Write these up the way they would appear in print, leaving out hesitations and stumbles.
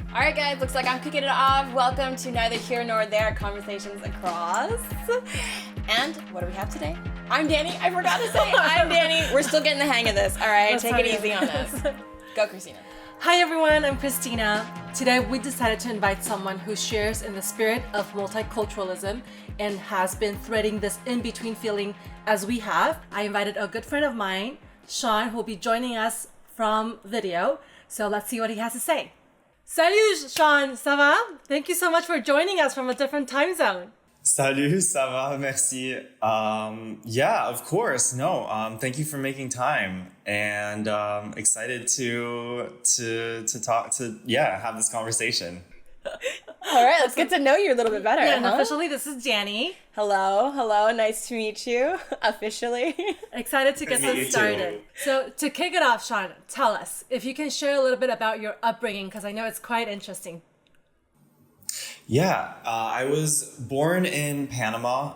All right, guys, looks like I'm kicking it off. Welcome to Neither Here Nor There, Conversations Across. And what do we have today? I'm Danny. I forgot to say I'm Danny. We're still getting the hang of this. All right, take it easy on this. Go, Christina. Hi, everyone. I'm Christina. Today, we decided to invite someone who shares in the spirit of multiculturalism and has been threading this in-between feeling as we have. I invited a good friend of mine, Shawn, who will be joining us from video. So let's see what he has to say. Salut, Shawn. Ça va? Thank you so much for joining us from a different time zone. Salut, ça va, merci. Yeah, of course. No, thank you for making time, and excited to have this conversation. All right, let's get to know you a little bit better. Yeah, and officially, this is Danny. Hello, nice to meet you, officially. Excited to get this started. So to kick it off, Shawn, tell us, if you can share a little bit about your upbringing, because I know it's quite interesting. Yeah, I was born in Panama.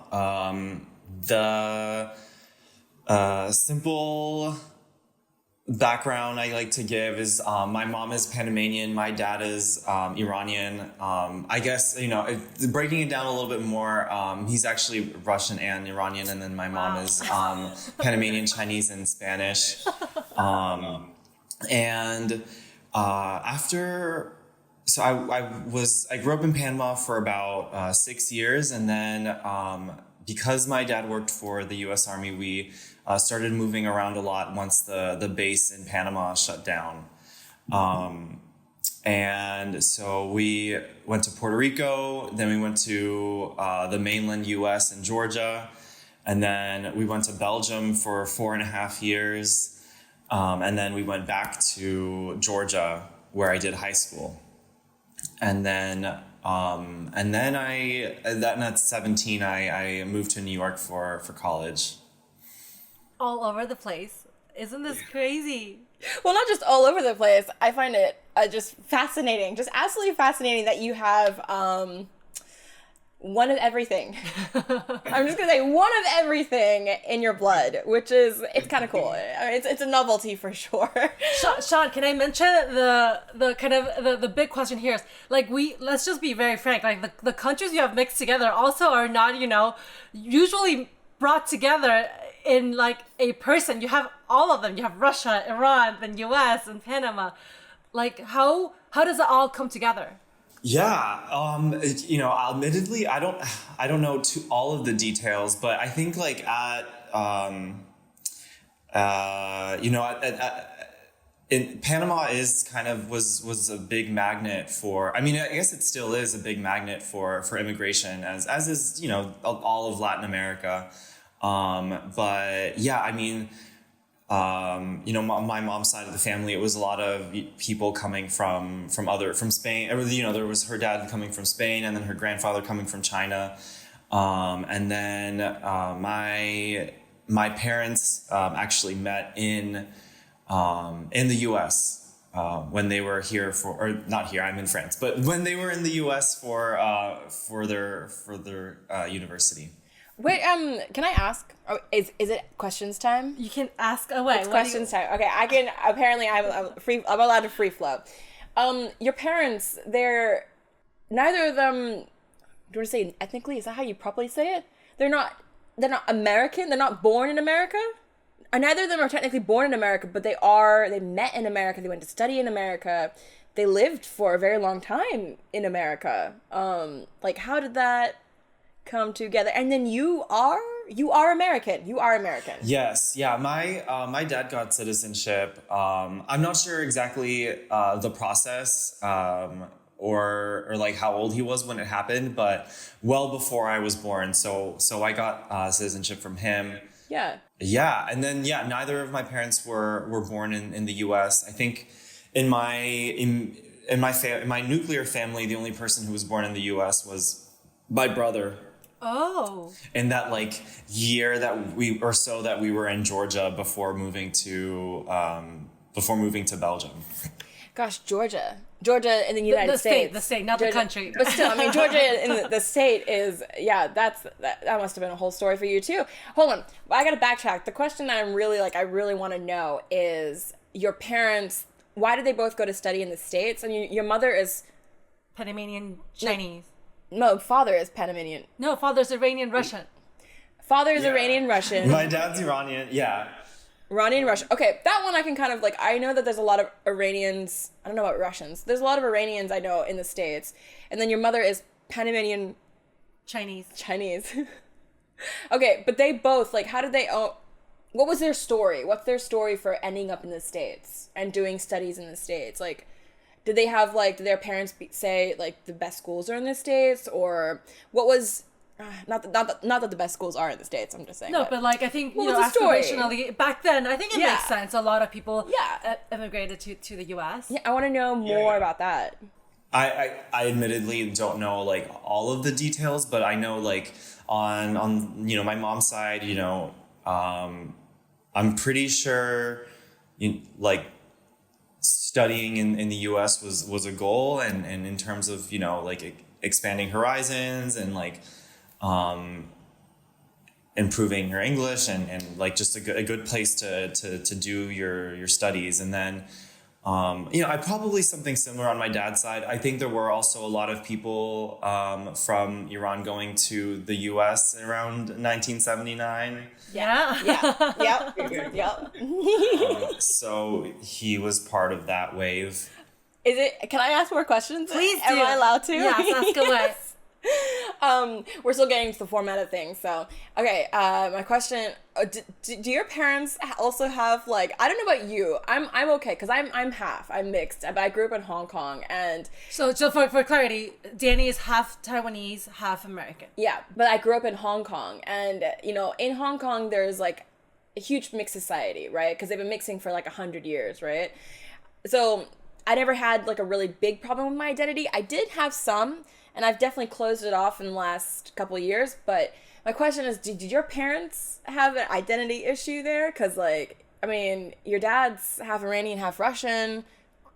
The simple background I like to give is my mom is Panamanian, my dad is Iranian. I guess, breaking it down a little bit more, he's actually Russian and Iranian, and then my mom is Panamanian, Chinese, and Spanish. So I grew up in Panama for about 6 years, and then because my dad worked for the U.S. Army, we started moving around a lot once the base in Panama shut down. And so we went to Puerto Rico, then we went to the mainland U.S. and Georgia, and then we went to Belgium for 4.5 years, and then we went back to Georgia where I did high school. And then at 17, I moved to New York for college. All over the place. Isn't this crazy? Well, not just all over the place. I find it just fascinating, just absolutely fascinating that you have one of everything. I'm just gonna say one of everything in your blood, which is, it's kind of cool. I mean, it's a novelty for sure. Shawn, can I mention the kind of the big question here is, like, let's just be very frank, like the countries you have mixed together also are not, usually brought together in like a person. You have all of them. You have Russia, Iran, then US and Panama. Like, how does it all come together? Yeah, admittedly, I don't know all of the details, but I think like in Panama is kind of was a big magnet for. I mean, I guess it still is a big magnet for immigration, as is all of Latin America. But yeah, I mean. My mom's side of the family, it was a lot of people coming from Spain. There was her dad coming from Spain, and then her grandfather coming from China. And then my parents actually met in the U.S. When they were here or not here. I'm in France, but when they were in the U.S. for their university. Wait, can I ask? Oh, is it questions time? You can ask away. It's questions time. Okay, I can. Apparently, I'm allowed to free flow. Your parents, neither of them. Do you want to say ethnically? Is that how you properly say it? They're not American. They're not born in America. Neither of them are technically born in America, but they met in America. They went to study in America. They lived for a very long time in America. Like, how did that come together? And then you are American. You are American. Yes. Yeah. My dad got citizenship. I'm not sure exactly the process or like how old he was when it happened, but well before I was born. So I got citizenship from him. Yeah. Yeah. And then neither of my parents were born in the U.S. I think in my nuclear family, the only person who was born in the U.S. was my brother. Oh. In that like year that we were in Georgia before moving to Belgium. Gosh, Georgia in the United States. The state, not Georgia, the country. But still, I mean, Georgia in the state is, that must have been a whole story for you too. Hold on, I gotta backtrack. The question that I really want to know is, your parents, why did they both go to study in the States? And your mother is Panamanian Chinese. No, father is Panamanian. No, father's Iranian Russian. Father is Iranian Russian. My dad's Iranian. Yeah. Iranian Russian. Okay, that one I can kind of like. I know that there's a lot of Iranians. I don't know about Russians. There's a lot of Iranians I know in the States, and then your mother is Panamanian Chinese. Okay, but they both like. How did they? What was their story? What's their story for ending up in the States and doing studies in the States? Like, did they have like? Did their parents say like the best schools are in the States, or what was? Not that the best schools are in the States. I'm just saying. No, but like I think what was the story? aspirationally back then, I think it makes sense. A lot of people immigrated to the U.S. Yeah, I want to know more about that. I admittedly don't know like all of the details, but I know like on my mom's side, I'm pretty sure like studying in the U.S. was a goal, and in terms of like expanding horizons and like improving your English and like just a good place to do your studies. And then I probably something similar on my dad's side. I think there were also a lot of people from Iran going to the US around 1979. Yep. So he was part of that wave. Can I ask more questions? Please do. Am I allowed to? Yes, ask away. We're still getting to the format of things, so okay. My question: do your parents also have like? I don't know about you. I'm okay because I'm half. I'm mixed, but I grew up in Hong Kong, and so for clarity, Danny is half Taiwanese, half American. Yeah, but I grew up in Hong Kong, and in Hong Kong there's like a huge mixed society, right? Because they've been mixing for like 100 years, right? So I never had like a really big problem with my identity. I did have some. And I've definitely closed it off in the last couple of years. But my question is, did your parents have an identity issue there? Because, like, I mean, your dad's half Iranian, half Russian,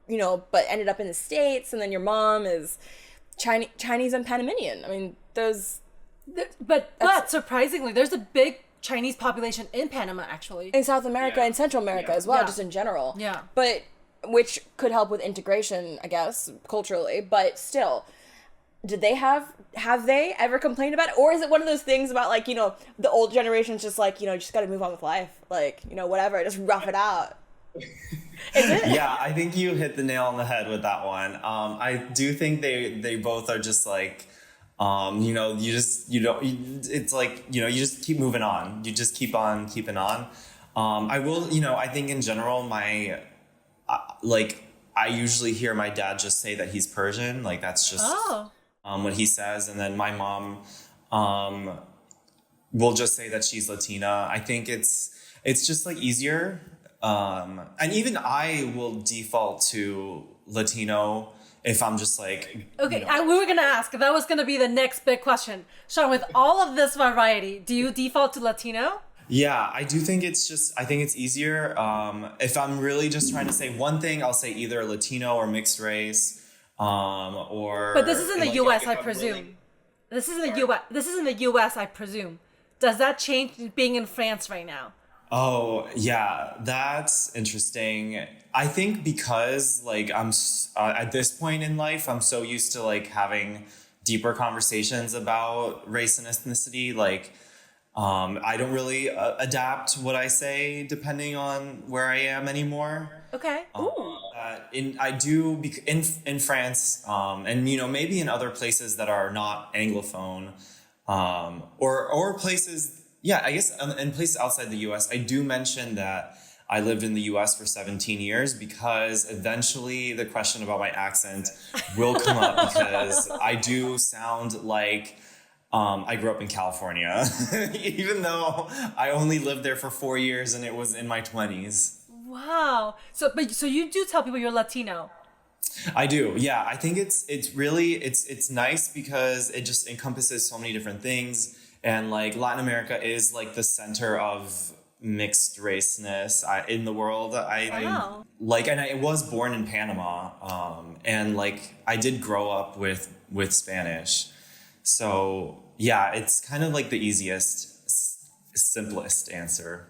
but ended up in the States. And then your mom is Chinese and Panamanian. I mean, But surprisingly, there's a big Chinese population in Panama, actually. In South America and Central America as well, just in general. Yeah. But, which could help with integration, I guess, culturally. But still... Did they have they ever complained about it? Or is it one of those things about like, the old generation's just like, just got to move on with life. Like, whatever, just rough it out. Is it? Yeah, I think you hit the nail on the head with that one. I do think they both are just like, it's like, you just keep moving on. You just keep on keeping on. I will, I think in general, I usually hear my dad just say that he's Persian. Like that's just... what he says, and then my mom will just say that she's Latina. I think it's just like easier, and even I will default to Latino if I'm just like okay. We were gonna ask that was gonna be the next big question, Shawn. With all of this variety, do you default to Latino? Yeah, I do think I think it's easier. If I'm really just trying to say one thing, I'll say either Latino or mixed race. But this is in the U.S., I presume. This is in the U.S. This is in the U.S., I presume. Does that change being in France right now? Oh yeah, that's interesting. I think because like I'm at this point in life, I'm so used to like having deeper conversations about race and ethnicity. Like, I don't really adapt what I say depending on where I am anymore. Okay. In France, and maybe in other places that are not Anglophone, or places, I guess in places outside the U.S. I do mention that I lived in the U.S. for 17 years because eventually the question about my accent will come up because I do sound like I grew up in California, even though I only lived there for 4 years and it was in my 20s. Wow. So you do tell people you're Latino. I do. Yeah. I think it's really, it's nice because it just encompasses so many different things. And like Latin America is like the center of mixed raceness in the world. I was born in Panama. And like I did grow up with Spanish. So yeah, it's kind of like the easiest, simplest answer.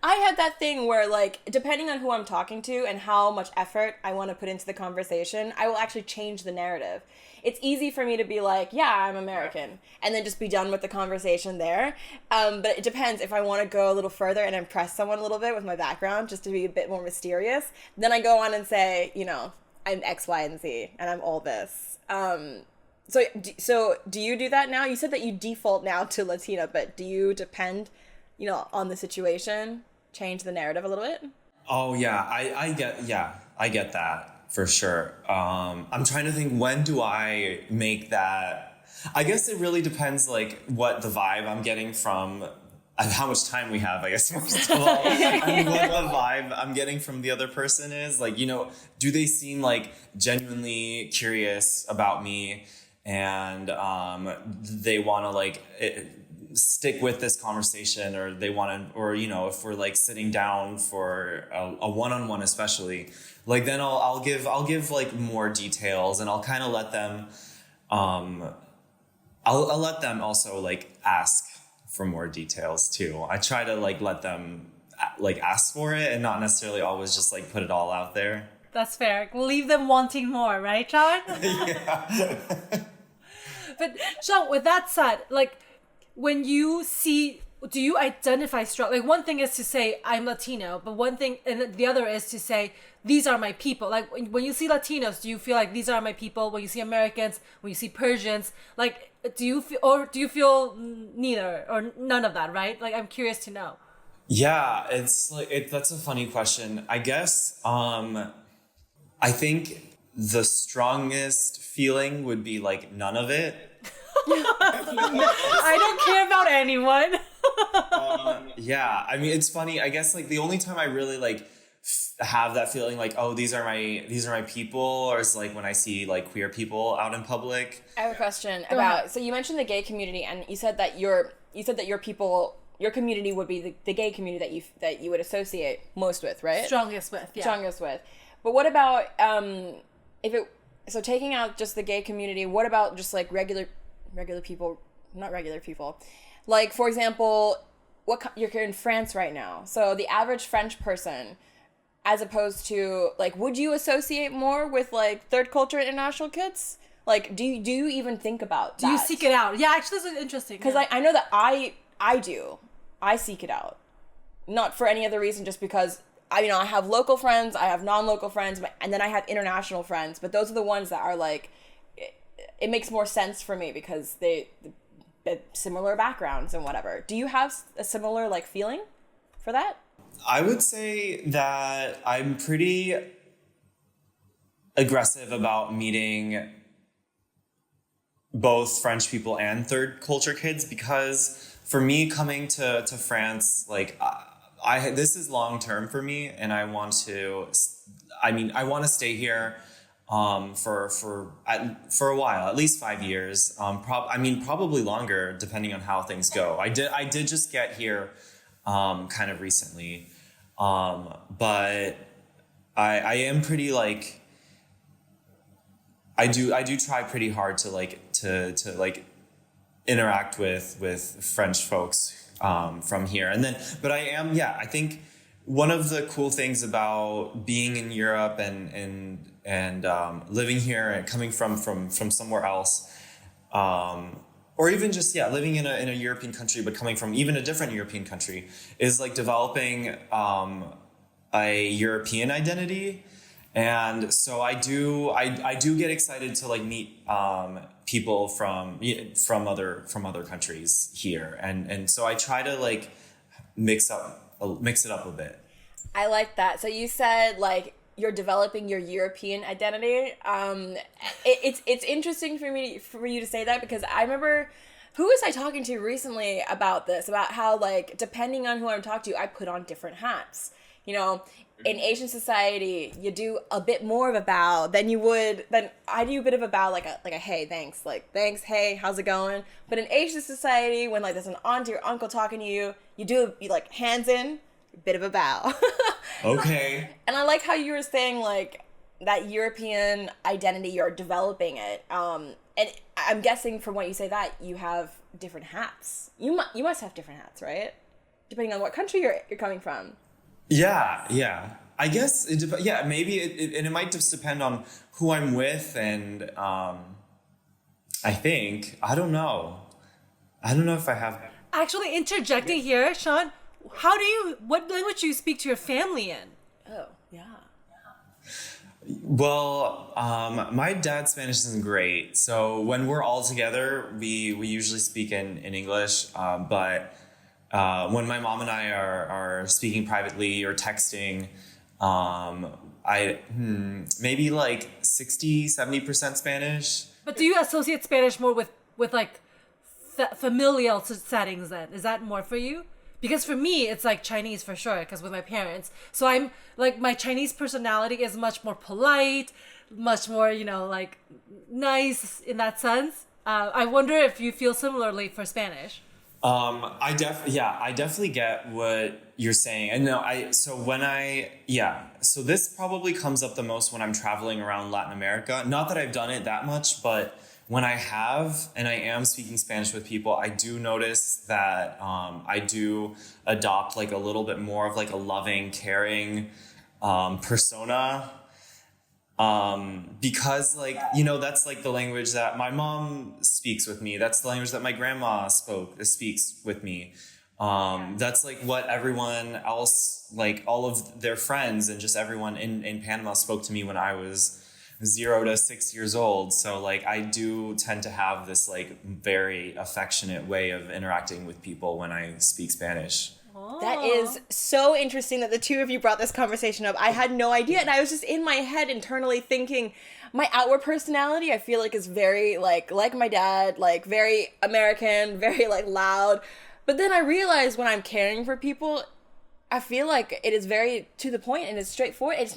I had that thing where, like, depending on who I'm talking to and how much effort I want to put into the conversation, I will actually change the narrative. It's easy for me to be like, yeah, I'm American, and then just be done with the conversation there. But it depends. If I want to go a little further and impress someone a little bit with my background, just to be a bit more mysterious, then I go on and say, you know, I'm X, Y, and Z, and I'm all this. So do you do that now? You said that you default now to Latina, but do you depend, you know, on the situation, change the narrative a little bit? Oh yeah, I get that for sure. I'm trying to think, when do I make that? I guess it really depends, like, what the vibe I'm getting from, how much time we have, I guess, first of all, and what the vibe I'm getting from the other person is. Like, you know, do they seem like genuinely curious about me, and they want to, like, stick with this conversation, or they want to, or, you know, if we're like sitting down for a one-on-one, especially, like, then I'll give like more details, and I'll kind of let them I'll let them also, like, ask for more details too. I try to, like, let them, like, ask for it, and not necessarily always just, like, put it all out there. That's fair. Leave them wanting more, right, Shawn? Yeah. But Shawn, with that said, like, when you see, do you identify strong? Like, one thing is to say I'm Latino, but one thing, and the other is to say these are my people. Like, when you see Latinos, do you feel like these are my people? When you see Americans, when you see Persians, like, do you feel neither or none of that? Right? Like, I'm curious to know. Yeah, it's like, that's a funny question. I guess I think the strongest feeling would be, like, none of it. I don't care about anyone. Yeah, I mean, it's funny. I guess, like, the only time I really, like, have that feeling, like, oh, these are my people, or is, like, when I see, like, queer people out in public. I have a question about, so you mentioned the gay community, and you said that your people, your community would be the gay community that you would associate most with, right? Strongest with, yeah. Strongest with. But what about so taking out just the gay community, what about just, like, regular people, not regular people, like, for example, you're in France right now, so the average French person, as opposed to, like, would you associate more with, like, third culture international kids? Like, do you even think about that? Do you seek it out? Yeah, actually, this is interesting. Because I know that I do. I seek it out. Not for any other reason, just because I have local friends, I have non-local friends, and then I have international friends, but those are the ones that are, like, it makes more sense for me because they similar backgrounds and whatever. Do you have a similar, like, feeling for that? I would say that I'm pretty aggressive about meeting both French people and third culture kids, because for me, coming to France, like, this is long term for me, and I want to stay here for a while, at least 5 years. Probably longer, depending on how things go. I did just get here kind of recently, but I am pretty, like, I do try pretty hard to interact with French folks from here, and then, but I think one of the cool things about being in Europe and living here and coming from somewhere else, or even just living in a European country, but coming from even a different European country, is, like, developing a European identity. And so I do get excited to, like, meet people from other countries here, and so I try to, like, mix it up a bit. I like that. So you said, like, you're developing your European identity. It's interesting for you to say that, because I remember, who was I talking to recently about this, about how, like, depending on who I'm talking to, I put on different hats. You know, in Asian society, you do a bit more of a bow than I do a bit of a bow, like a hey, thanks, like, thanks, hey, how's it going? But in Asian society, when, like, there's an aunt or uncle talking to you, you like, hands in, a bit of a bow. Okay. And I like how you were saying, like, that European identity, you're developing it. And I'm guessing from what you say that you have different hats. You must have different hats, right? depending on what country you're coming from. Yeah. I guess maybe it might just depend on who I'm with, and I think I don't know if I have. Actually, interjecting here, Shawn, what language do you speak to your family in? Oh, yeah. Well, my dad's Spanish isn't great, so when we're all together, we usually speak in English. But when my mom and I are speaking privately or texting, maybe like 60-70% Spanish. But do you associate Spanish more with like familial settings then? Is that more for you? Because for me, it's like Chinese for sure, because with my parents. So I'm like, my Chinese personality is much more polite, much more, like nice in that sense. I wonder if you feel similarly for Spanish. I definitely get what you're saying. And so this probably comes up the most when I'm traveling around Latin America. Not that I've done it that much, but when I have, and I am speaking Spanish with people, I do notice that I do adopt like a little bit more of like a loving, caring persona. Because that's like the language that my mom speaks with me. That's the language that my grandma speaks with me. That's like what everyone else, like all of their friends and just everyone in Panama spoke to me when I was 0 to 6 years old. So like I do tend to have this like very affectionate way of interacting with people when I speak Spanish. That is so interesting that the two of you brought this conversation up. I had no idea, and I was just in my head internally thinking my outward personality, I feel like, is very like my dad, like very American, very like loud. But then I realized when I'm caring for people, I feel like it is very to the point and it's straightforward. It's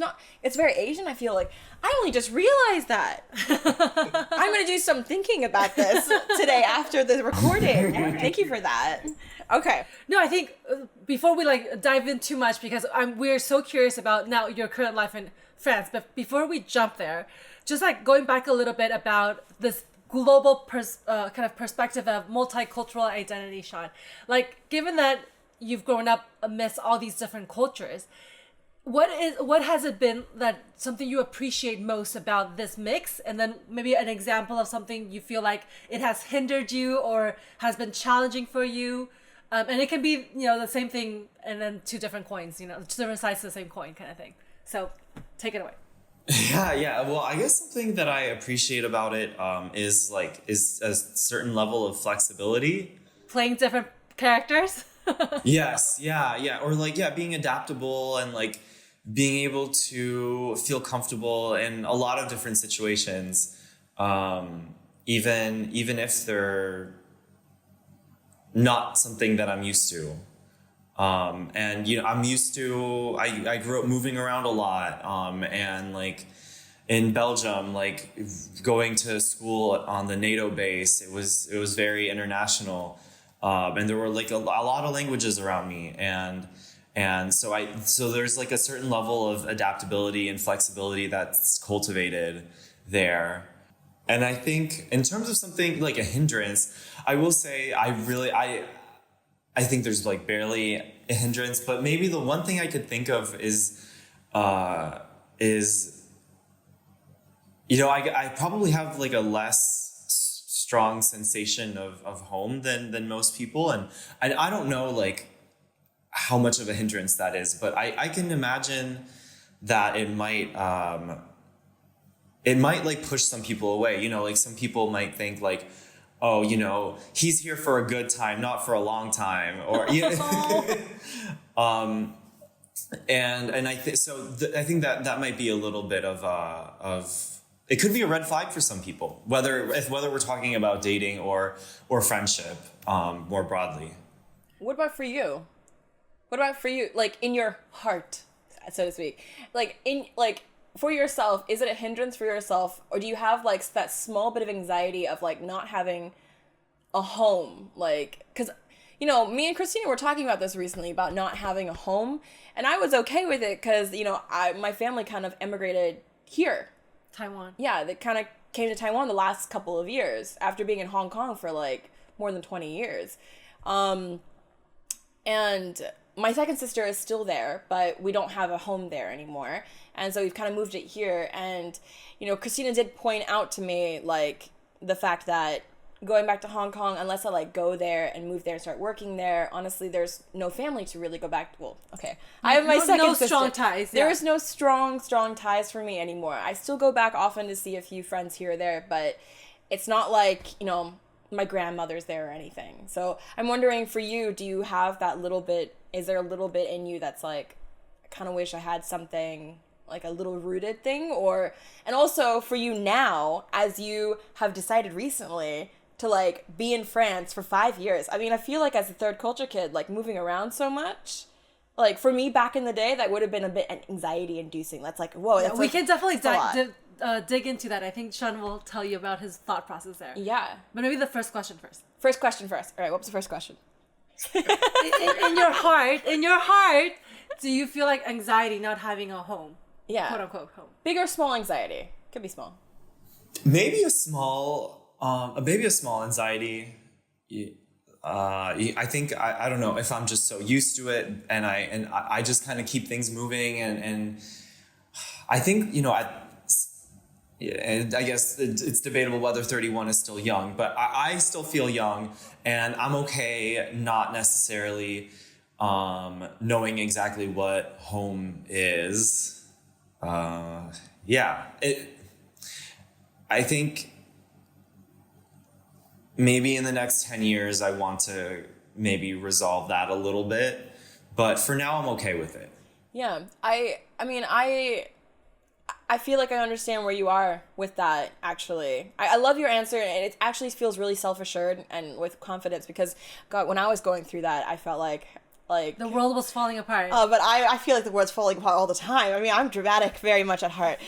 very Asian. I feel like I only just realized that. I'm going to do some thinking about this today after the recording. Thank you for that. Okay. No, I think before we like dive in too much, because we're so curious about now your current life in France, but before we jump there, just like going back a little bit about this global kind of perspective of multicultural identity, Shawn. Like, given that you've grown up amidst all these different cultures, what has it been that something you appreciate most about this mix, and then maybe an example of something you feel like it has hindered you or has been challenging for you? And it can be the same thing and then two different coins, two different sides of the same coin kind of thing. So take it away. Yeah. Well, I guess something that I appreciate about it is a certain level of flexibility. Playing different characters. Yes. Yeah. Or being adaptable and like being able to feel comfortable in a lot of different situations, even if they're not something that I'm used to. And I'm used to, I grew up moving around a lot, and like in Belgium, like going to school on the NATO base, it was very international, and there were like a lot of languages around me, and so there's like a certain level of adaptability and flexibility that's cultivated there. And I think in terms of something like a hindrance, I will say I think there's like barely a hindrance, but maybe the one thing I could think of is I probably have like a less strong sensation of home than most people, and I don't know like how much of a hindrance that is, but I can imagine that it might like push some people away. Like some people might think like, oh, he's here for a good time, not for a long time, or and I think so. I think that might be a little bit of it could be a red flag for some people, whether we're talking about dating or friendship more broadly. What about for you? Like in your heart, so to speak, for yourself, is it a hindrance for yourself, or do you have like that small bit of anxiety of like not having a home? Like, because me and Christina were talking about this recently about not having a home, and I was okay with it because my family kind of emigrated here, Taiwan. Yeah, they kind of came to Taiwan the last couple of years after being in Hong Kong for like more than 20 years. And my second sister is still there, but we don't have a home there anymore. And so we've kind of moved it here. And, Christina did point out to me, like, the fact that going back to Hong Kong, unless I, like, go there and move there and start working there, honestly, there's no family to really go back to. Well, okay. I have my second sister. Strong ties. There is no strong ties for me anymore. I still go back often to see a few friends here or there, but it's not like, my grandmother's there or anything. So I'm wondering, for you, do you have that little bit, is there a little bit in you that's like, I kind of wish I had something, like a little rooted thing? And also for you now, as you have decided recently to like be in France for 5 years, I mean, I feel like as a third culture kid, like moving around so much, like for me back in the day, that would have been a bit anxiety inducing. That's like, whoa. That's we like, can definitely dig into that. I think Shawn will tell you about his thought process there. Yeah. But maybe the first question first. First question first. All right, what was the first question? in your heart, do you feel like anxiety not having a home? Yeah. Quote unquote home. Big or small anxiety? Could be small. Maybe a small anxiety. I think I don't know if I'm just so used to it, and I just kind of keep things moving, and I think and I guess it's debatable whether 31 is still young, but I still feel young, and I'm okay not necessarily knowing exactly what home is. I think maybe in the next 10 years, I want to maybe resolve that a little bit, but for now, I'm okay with it. Yeah, I mean, I feel like I understand where you are with that, actually. I love your answer, and it actually feels really self-assured and with confidence, because, God, when I was going through that, I felt like the world was falling apart. But I feel like the world's falling apart all the time. I mean, I'm dramatic very much at heart.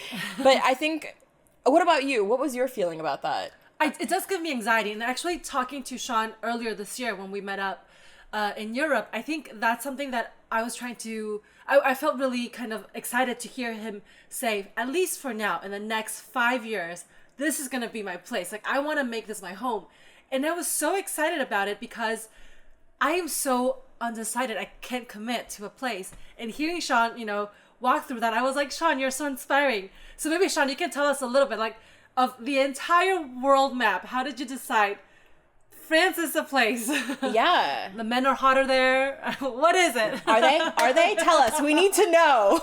But I think, what about you? What was your feeling about that? It does give me anxiety. And actually talking to Shawn earlier this year when we met up in Europe, I think that's something that I was trying to... I felt really kind of excited to hear him say, at least for now, in the next 5 years, this is going to be my place. Like, I want to make this my home. And I was so excited about it because I am so undecided. I can't commit to a place. And hearing Shawn, walk through that, I was like, Shawn, you're so inspiring. So maybe, Shawn, you can tell us a little bit, like, of the entire world map. How did you decide France is the place? Yeah. The men are hotter there. What is it? Are they? Tell us. We need to know.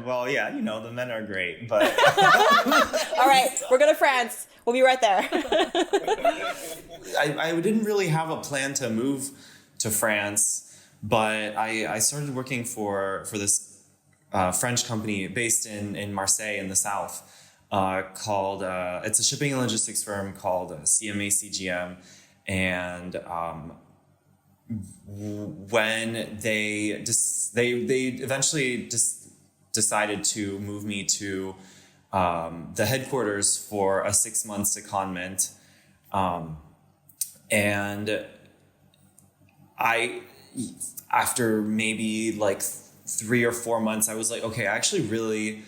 Well, yeah, the men are great, but... All right, we're going to France. We'll be right there. I didn't really have a plan to move to France, but I started working for this French company based in Marseille in the south, called it's a shipping and logistics firm called CMA CGM, and when they eventually decided to move me to the headquarters for a 6-month secondment, and after maybe like 3 or 4 months, I was like, okay, I actually really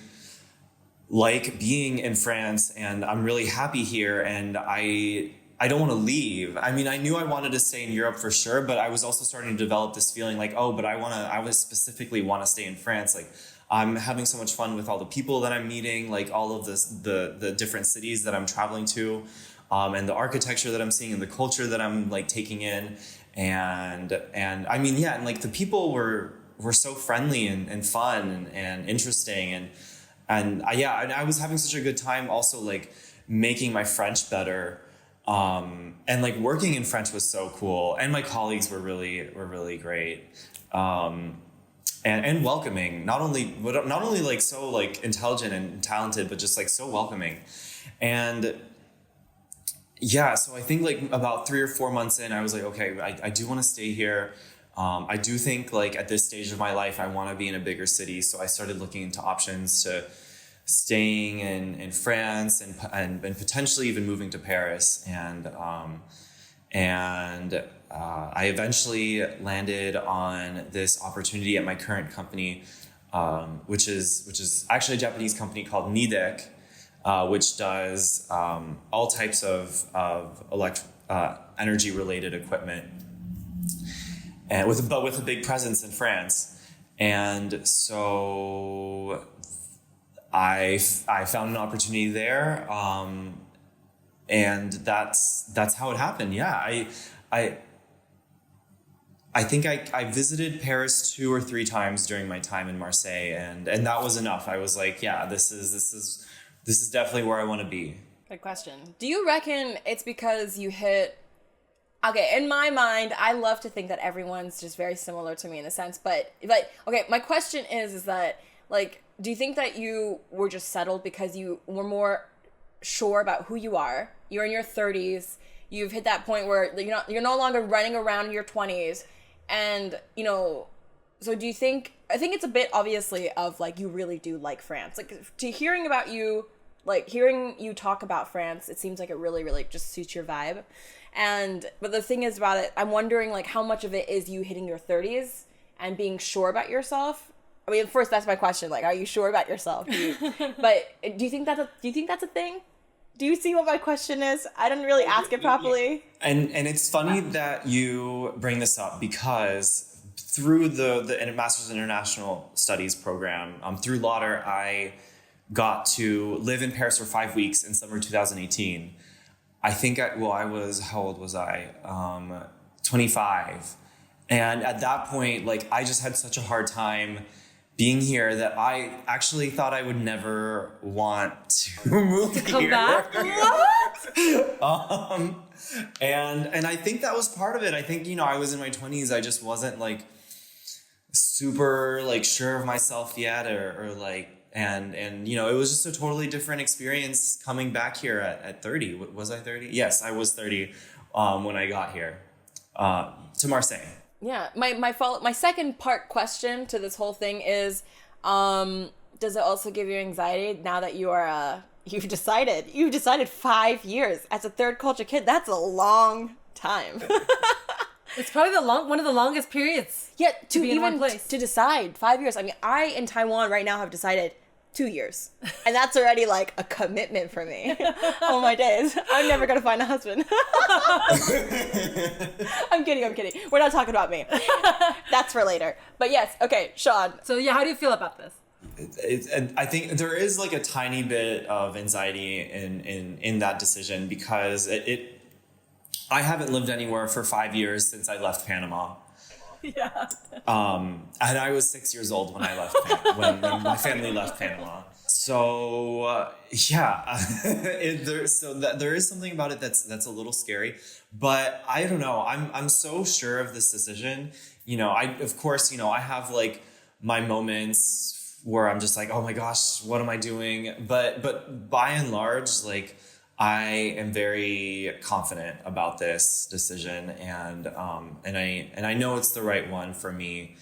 like being in France, and I'm really happy here, and I don't want to leave. I mean, I knew I wanted to stay in Europe for sure, but I was also starting to develop this feeling like, I would specifically want to stay in France. Like, I'm having so much fun with all the people that I'm meeting, like all of the different cities that I'm traveling to, and the architecture that I'm seeing and the culture that I'm like taking in. And I mean, yeah, and like the people were so friendly and fun and interesting. And I was having such a good time also like making my French better. And like working in French was so cool. And my colleagues were really great. And welcoming, not only like so like intelligent and talented, but just like so welcoming. And yeah, so I think like about 3 or 4 months in, I was like, okay, I do want to stay here. I do think like at this stage of my life, I want to be in a bigger city. So I started looking into options to staying in France and potentially even moving to Paris. And I eventually landed on this opportunity at my current company, which is actually a Japanese company called Nidec, which does all types of energy related equipment, and with a big presence in France. And so I found an opportunity there, and that's how it happened. Yeah, I think I visited Paris 2 or 3 times during my time in Marseille, and that was enough. I was like, yeah, this is definitely where I want to be. Good question. Do you reckon it's because you hit... Okay, in my mind, I love to think that everyone's just very similar to me in a sense, but okay, my question is that, like, do you think that you were just settled because you were more sure about who you are? You're in your 30s, you've hit that point where you're no longer running around in your 20s, and, so do you think... I think it's a bit, obviously, of, like, you really do like France. Like, hearing you talk about France, it seems like it really, really just suits your vibe. But the thing is about it, I'm wondering, like, how much of it is you hitting your 30s and being sure about yourself? I mean, first, that's my question. Like, are you sure about yourself? But do you think that's a thing? Do you see what my question is? I didn't really ask it properly. And it's funny that you bring this up, because through the Master's in International Studies program, through Lauder, I got to live in Paris for 5 weeks in summer 2018. I think I was, how old was I? 25. And at that point, like, I just had such a hard time being here that I actually thought I would never want to move here. Come back? What? And I think that was part of it. I think, I was in my 20s. I just wasn't, like, super, like, sure of myself yet, or like, and it was just a totally different experience coming back here at 30. Was I 30? Yes, I was 30 when I got here to Marseille. Yeah, my second part question to this whole thing is, does it also give you anxiety now that you are you've decided 5 years as a third culture kid? That's a long time. It's probably one of the longest periods. Yeah, to be in one place. To decide 5 years. I mean, I in Taiwan right now have decided 2 years, and that's already like a commitment for me. Oh my days, I'm never gonna find a husband. I'm kidding. We're not talking about me. That's for later. But yes, okay, Shawn. So yeah, how do you feel about this? And I think there is like a tiny bit of anxiety in that decision, because I haven't lived anywhere for 5 years since I left Panama. Yeah. And I was 6 years old when I left, when my family left Panama. So there is something about it that's a little scary, but I don't know. I'm so sure of this decision. I have like my moments where I'm just like, oh my gosh, what am I doing? But by and large, like, I am very confident about this decision, and I know it's the right one for me.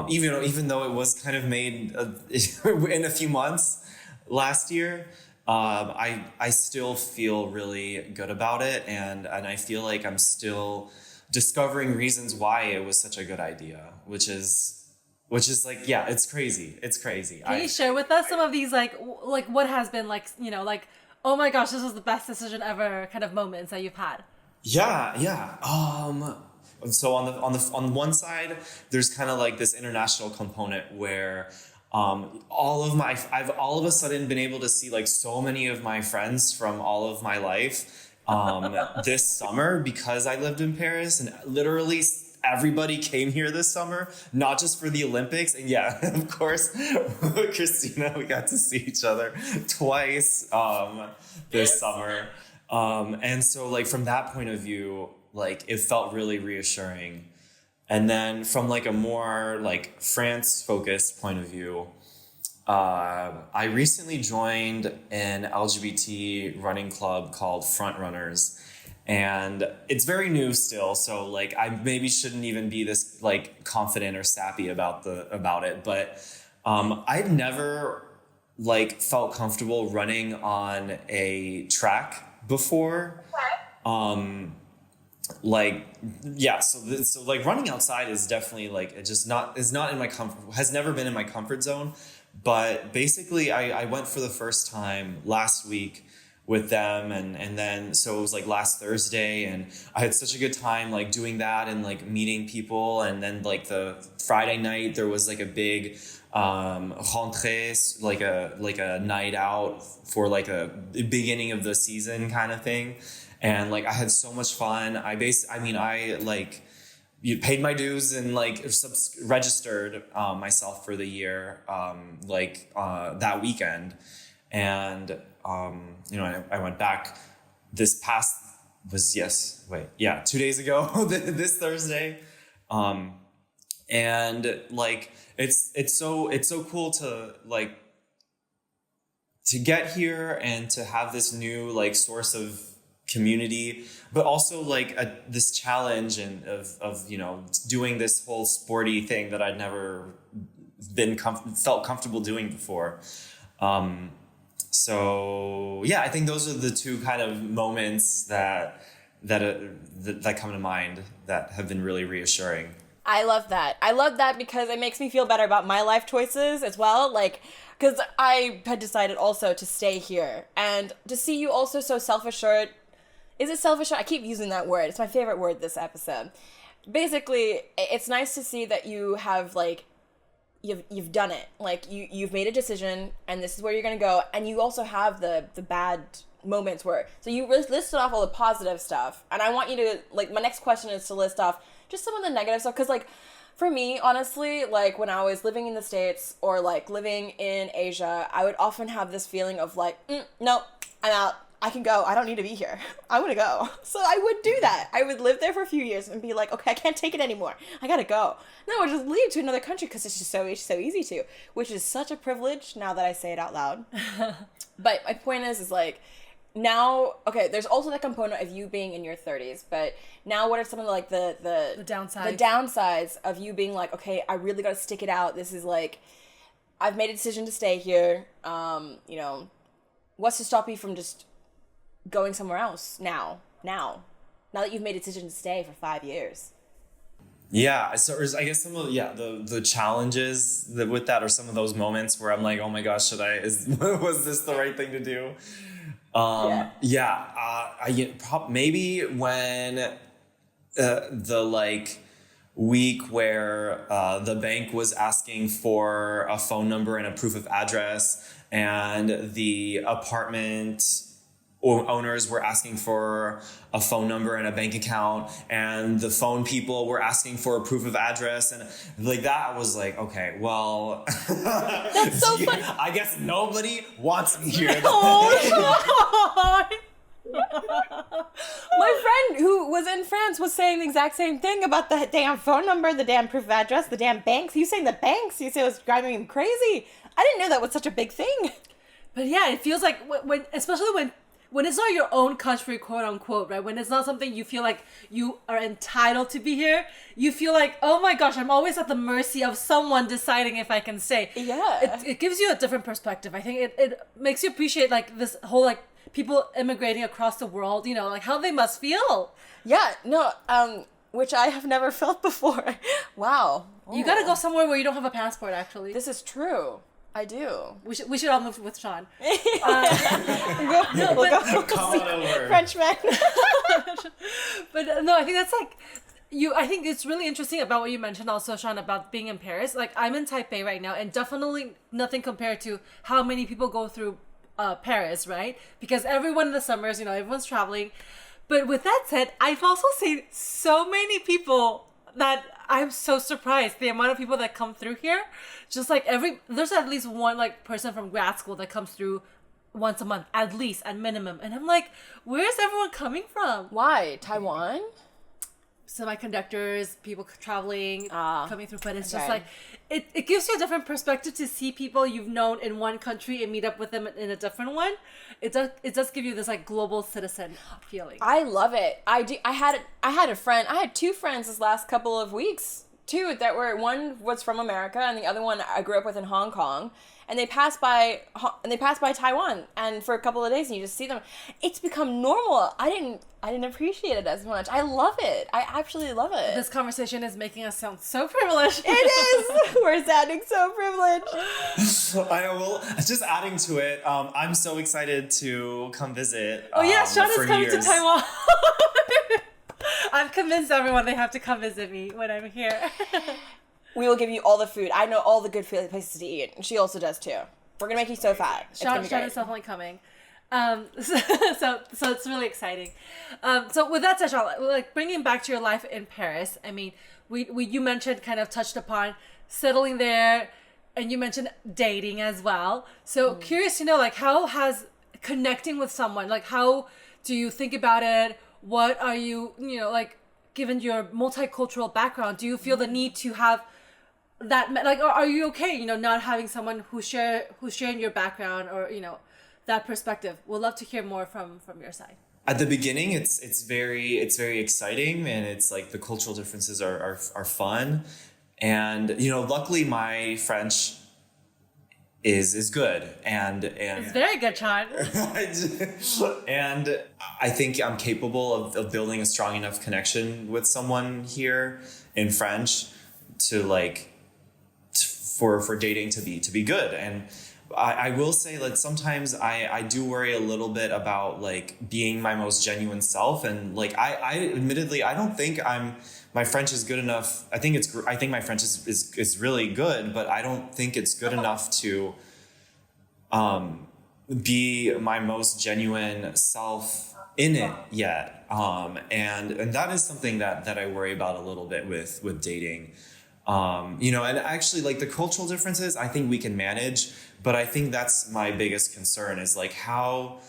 Even though it was kind of made in a few months last year, I still feel really good about it, and I feel like I'm still discovering reasons why it was such a good idea, which is like, yeah, it's crazy. Can you share with us some of these like what has been like, oh my gosh, this was the best decision ever kind of moments that you've had? Yeah. So on one side, there's kind of like this international component where I've all of a sudden been able to see like so many of my friends from all of my life this summer, because I lived in Paris, and literally everybody came here this summer, not just for the Olympics. And yeah, of course, Christina, we got to see each other twice this summer. And so like from that point of view, like it felt really reassuring. And then from like a more like France focused point of view, I recently joined an LGBT running club called Front Runners. And it's very new still, so like I maybe shouldn't even be this like confident or sappy about it. But I've never like felt comfortable running on a track before. So like running outside is definitely like has never been in my comfort zone. But basically, I went for the first time last week with them, and then so it was like last Thursday, and I had such a good time like doing that and like meeting people. And then like the Friday night there was like a big rentrée, like a night out for like a beginning of the season kind of thing, and like I had so much fun. I like you paid my dues and like registered myself for the year that weekend. And I went back this past 2 days ago this Thursday, and like it's so cool to like to get here and to have this new like source of community, but also like this challenge and of doing this whole sporty thing that I'd never felt comfortable doing before. So yeah, I think those are the two kind of moments that come to mind that have been really reassuring. I love that. I love that because it makes me feel better about my life choices as well. Like, because I had decided also to stay here, and to see you also so self-assured. Is it self-assured? I keep using that word. It's my favorite word this episode. Basically, it's nice to see that you have like, you've done it. Like you've made a decision, and this is where you're gonna go. And you also have the bad moments where, so you listed off all the positive stuff, and I want you to, like, my next question is to list off just some of the negative stuff. Because like for me, honestly, like when I was living in the States or like living in Asia, I would often have this feeling of like, no, I'm out. I can go. I don't need to be here. I want to go. So I would do that. I would live there for a few years and be like, okay, I can't take it anymore. I gotta go. And then I would just leave to another country because it's just so easy to, which is such a privilege now that I say it out loud. But my point is like, now, okay, there's also the component of you being in your 30s, but now what are some of the, like the downsides? The downsides of you being like, okay, I really got to stick it out. This is like, I've made a decision to stay here. What's to stop you from just going somewhere else now that you've made a decision to stay for 5 years? Yeah, so I guess some of the challenges with that are some of those moments where I'm like, oh my gosh, was this the right thing to do? Maybe when the like week where the bank was asking for a phone number and a proof of address, and the apartment owners were asking for a phone number and a bank account, and the phone people were asking for a proof of address, and like that was like, okay, well, that's so funny. I guess nobody wants me here. Oh, my friend who was in France was saying the exact same thing about the damn phone number, the damn proof of address, the damn banks. He was saying the banks. He said it was driving him crazy. I didn't know that was such a big thing. But yeah, it feels like when especially when it's not your own country, quote unquote, right? When it's not something you feel like you are entitled to be here, you feel like, oh my gosh, I'm always at the mercy of someone deciding if I can stay. Yeah. It gives you a different perspective. I think it makes you appreciate like this whole like people immigrating across the world, like how they must feel. Yeah, no, which I have never felt before. Wow. You gotta go somewhere where you don't have a passport, actually. This is true. I do. We should all move with Shawn. We'll go Come on over. Frenchman. But no, I think that's like I think it's really interesting about what you mentioned also, Shawn, about being in Paris. Like I'm in Taipei right now, and definitely nothing compared to how many people go through Paris, right? Because everyone in the summers, everyone's traveling. But with that said, I've also seen so many people that I'm so surprised the amount of people that come through here. Just like there's at least one like person from grad school that comes through once a month, at least, at minimum. And I'm like, where's everyone coming from? Why? Taiwan? Semiconductors, people traveling, coming through. But it's just like, it gives you a different perspective to see people you've known in one country and meet up with them in a different one. It does give you this like global citizen feeling. I love it. I do. I had two friends this last couple of weeks too, one was from America and the other one I grew up with in Hong Kong. and they pass by Taiwan, and for a couple of days, and you just see them. It's become normal. I didn't appreciate it as much. I love it. I absolutely love it. This conversation is making us sound so privileged. It is. We're sounding so privileged. I will. Just adding to it, I'm so excited to come visit. Oh yeah, Shawn is for coming years. to Taiwan. I've convinced everyone they have to come visit me when I'm here. We will give you all the food. I know all the good places to eat. She also does too. We're gonna make you so fat. Shawn is definitely coming. So it's really exciting. So with that said, Shawn, like bringing back to your life in Paris, I mean, you mentioned, kind of touched upon settling there, and you mentioned dating as well. So curious to know, like, how has connecting with someone, like, how do you think about it? What are you, like, given your multicultural background, do you feel the need to have that, like, are you okay, not having someone who's sharing your background, or, that perspective? We'd love to hear more from your side. At the beginning, it's very exciting, and it's like the cultural differences are fun, and luckily my French is good, and it's very good, Shawn. And I think I'm capable of building a strong enough connection with someone here in French to for dating to be good. And I will say that sometimes I do worry a little bit about like being my most genuine self, and like I admittedly I don't think my French is good enough. I think my French is really good, but I don't think it's good enough to be my most genuine self in it yet. And that is something that I worry about a little bit with dating. And actually, like, the cultural differences, I think we can manage, but I think that's my biggest concern is like how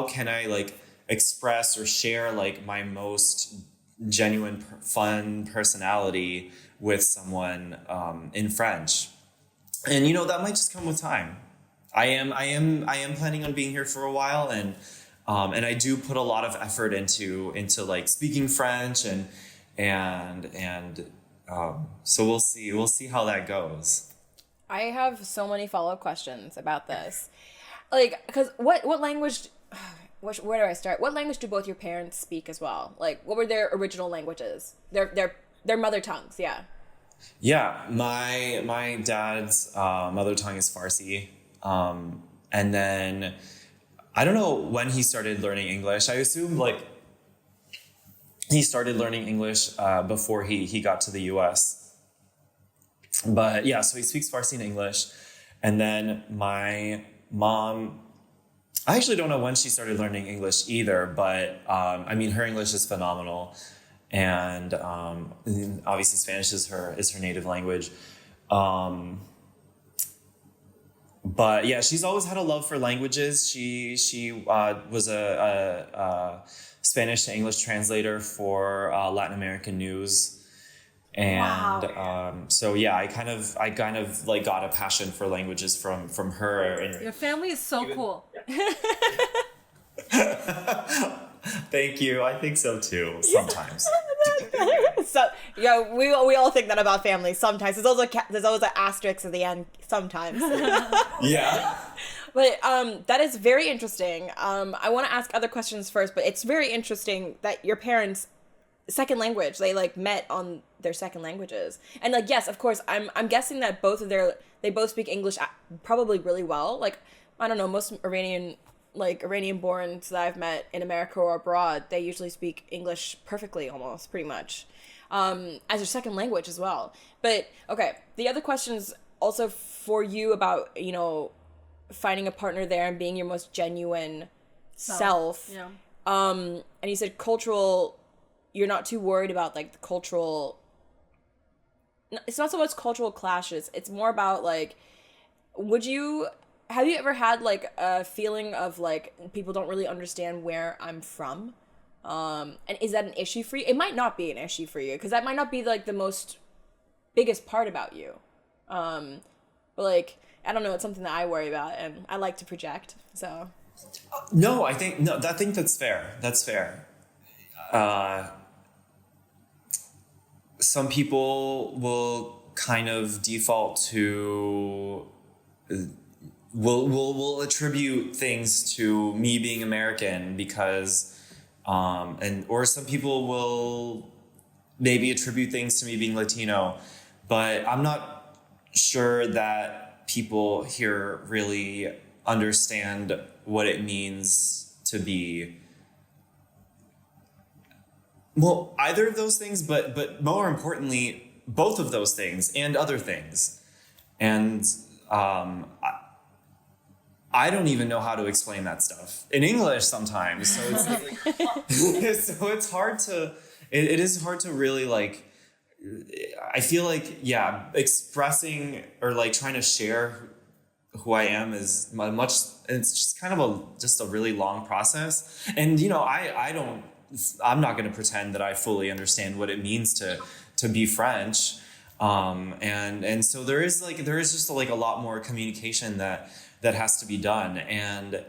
can I like express or share like my most genuine fun personality with someone in French. And that might just come with time. I am planning on being here for a while, and I do put a lot of effort into like speaking French, and so we'll see how that goes. I have so many follow-up questions about this. Like, because what language, where do I start? What language do both your parents speak as well? Like, what were their original languages? Their mother tongues, yeah. Yeah, my dad's mother tongue is Farsi. And then I don't know when he started learning English. I assume like he started learning English before he got to the US. But yeah, so he speaks Farsi and English. And then my mom, I actually don't know when she started learning English either, but I mean, her English is phenomenal. And obviously Spanish is her native language. But yeah, she's always had a love for languages. She was a Spanish to English translator for Latin American news. And wow. So yeah, I kind of like got a passion for languages from her. And your family is so cool. Thank you. I think so too. Sometimes. So yeah, we all think that about family. Sometimes there's always an asterisk at the end. Sometimes. Yeah. But that is very interesting. I want to ask other questions first, but it's very interesting that your parents' second language, they like met on their second languages, and like yes, of course, I'm guessing that they both speak English probably really well. Like I don't know, most Iranian-borns that I've met in America or abroad, they usually speak English perfectly, almost, pretty much, as their second language as well. But, okay, the other questions also for you about, finding a partner there and being your most genuine self. Yeah. And you said cultural, you're not too worried about, like, the cultural... It's not so much cultural clashes. It's more about, like, have you ever had, like, a feeling of, like, people don't really understand where I'm from? And is that an issue for you? It might not be an issue for you, because that might not be, like, the biggest part about you. But, like, I don't know, it's something that I worry about, and I like to project, so... I think that's fair. That's fair. Some people will kind of default to... will attribute things to me being American because, or some people will maybe attribute things to me being Latino, but I'm not sure that people here really understand what it means to be, well, either of those things, but more importantly, both of those things and other things. And I don't even know how to explain that stuff in English sometimes. So it's like, so it's hard to, it is hard to really like, I feel like, yeah, expressing or like trying to share who I am is much, it's just kind of just a really long process. And, you know, I'm not going to pretend that I fully understand what it means to be French. And so there is just like a lot more communication that has to be done, and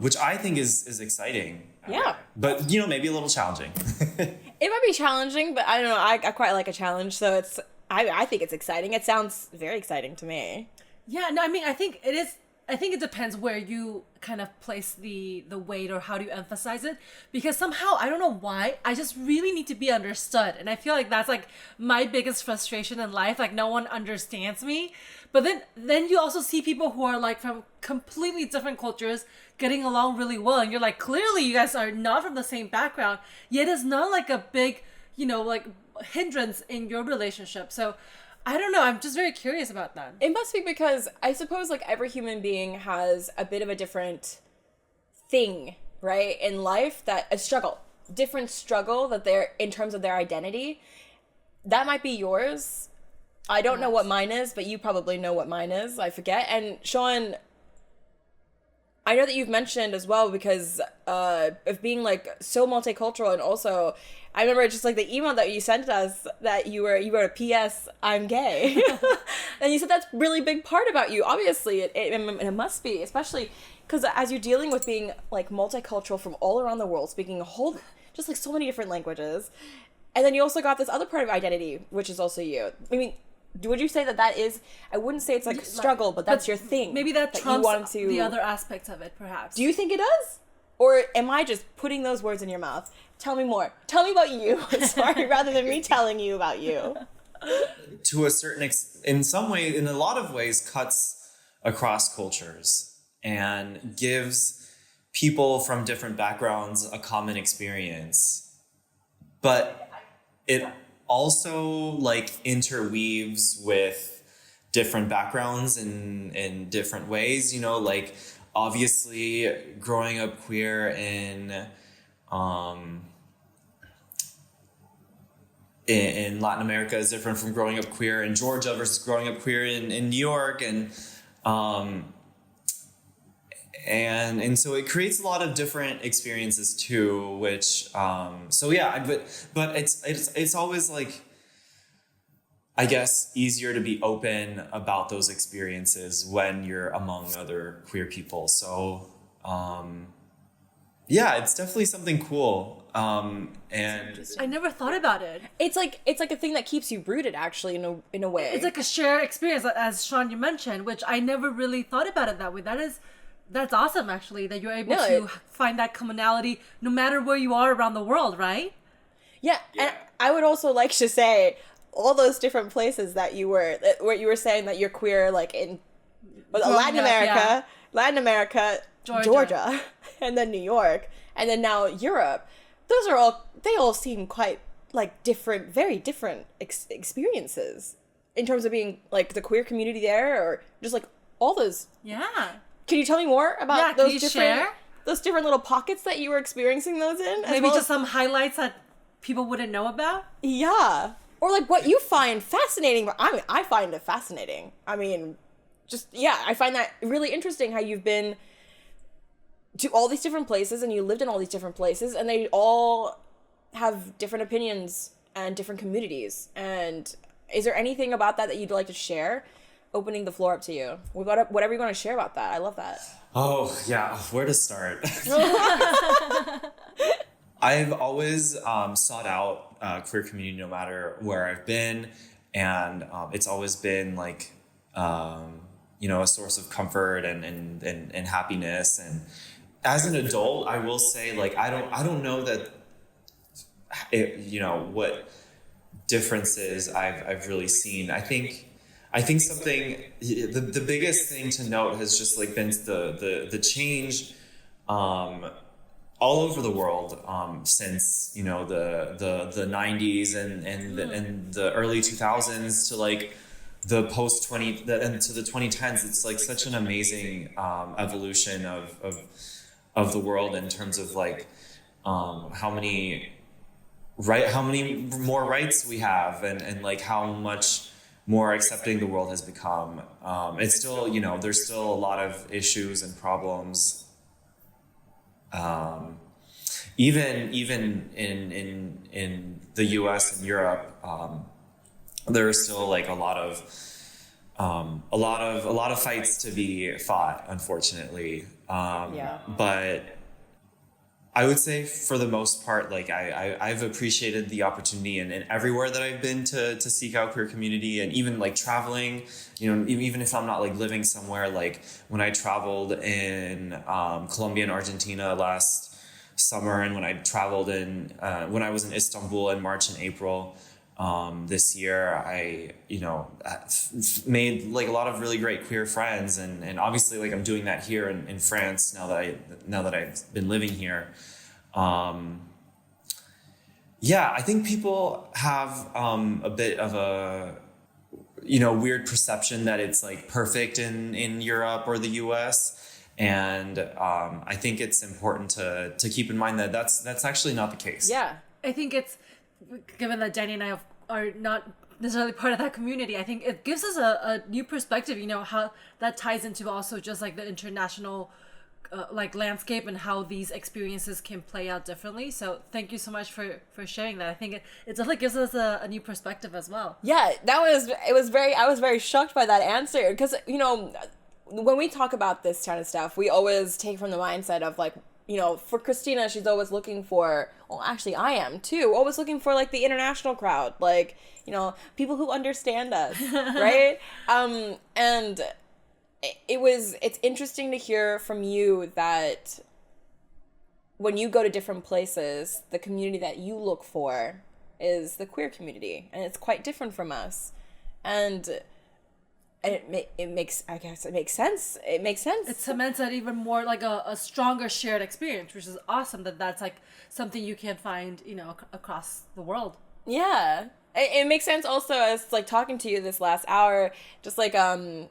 which I think is exciting. Yeah. But, you know, maybe a little challenging. It might be challenging, but I don't know. I quite like a challenge, so I think it's exciting. It sounds very exciting to me. Yeah, no, I mean, I think it is. I think it depends where you kind of place the weight or how do you emphasize it. Because somehow, I don't know why, I just really need to be understood. And I feel like that's like my biggest frustration in life. Like no one understands me. But then you also see people who are like from completely different cultures getting along really well. And you're like, clearly you guys are not from the same background. Yet it's not like a big, you know, like hindrance in your relationship. So I don't know. I'm just very curious about that. It must be because I suppose like every human being has a bit of a different thing, right, in life, that a different struggle that they're in terms of their identity. That might be yours. I don't know what mine is, but you probably know what mine is. I forget. And Shawn, I know that you've mentioned as well because of being like so multicultural, and also I remember just like the email that you sent us that you wrote a PS, I'm gay. And you said that's a really big part about you. Obviously, it must be, especially because as you're dealing with being like multicultural from all around the world, speaking just like so many different languages. And then you also got this other part of identity, which is also you. I mean, would you say that is, I wouldn't say it's like a struggle, but that's your thing. Maybe that trumps the other aspects of it, perhaps. Do you think it does? Or am I just putting those words in your mouth? Tell me more. Tell me about you. Sorry, rather than me telling you about you. To a certain in some way, in a lot of ways, cuts across cultures and gives people from different backgrounds a common experience. But it also like interweaves with different backgrounds in different ways, you know, like obviously growing up queer in Latin America is different from growing up queer in Georgia versus growing up queer in New York, and so it creates a lot of different experiences too, which so yeah, but it's always like, I guess, easier to be open about those experiences when you're among other queer people. So yeah, it's definitely something cool. And I never thought about it. It's like a thing that keeps you rooted, actually, in a way. It's like a shared experience, as Shawn, you mentioned, which I never really thought about it that way. That's awesome, actually, that you're able to find that commonality no matter where you are around the world, right? Yeah, and I would also like to say all those different places that you were, where you were saying that you're queer, like in Latin America, Georgia, and then New York, and then now Europe. They all seem quite like different, very different experiences in terms of being like the queer community there, or just like all those. Yeah. Can you tell me more about those different little pockets that you were experiencing those in? Maybe just some highlights that people wouldn't know about? Yeah. Or like what you find fascinating. I find it fascinating. I mean, I find that really interesting how you've been to all these different places and you lived in all these different places, and they all have different opinions and different communities. And is there anything about that you'd like to share? Opening the floor up to you. Whatever you want to share about that. I love that. Oh, yeah. Where to start? I've always sought out queer community no matter where I've been. And it's always been like, a source of comfort and happiness. And as an adult, I will say, like, I don't know that what differences I've really seen. I think something, the biggest thing to note has just like been the change all over the world since the 90s and the early 2000s to like the post and to the 2010s. It's like such an amazing evolution of the world in terms of like how many more rights we have, and like how much more accepting the world has become. It's still, there's still a lot of issues and problems. Even in the US and Europe, there are still like a lot of fights to be fought, unfortunately. But I would say for the most part, like I've appreciated the opportunity and everywhere that I've been to seek out queer community, and even like traveling, even if I'm not like living somewhere, like when I traveled in Colombia and Argentina last summer, and when I traveled when I was in Istanbul in March and April this year, I made like a lot of really great queer friends, and obviously like I'm doing that here in France now that I've been living here. I think people have a bit of a weird perception that it's like perfect in Europe or the US. And I think it's important to keep in mind that that's actually not the case. Yeah, I think it's, given that Dannie and I are not necessarily part of that community, I think it gives us a new perspective, how that ties into also just like the international like landscape and how these experiences can play out differently. So thank you so much for sharing that. I think it definitely gives us a new perspective as well. Yeah, I was very shocked by that answer, because when we talk about this kind of stuff, we always take from the mindset of like, for Christina, she's always looking for, well, actually I am too, always looking for like the international crowd, like, people who understand us, right? And it's interesting to hear from you that when you go to different places, the community that you look for is the queer community, and it's quite different from us. And it makes sense. It makes sense. It cements that even more like a stronger shared experience, which is awesome that's like something you can find, across the world. Yeah. It makes sense also as like talking to you this last hour, just like to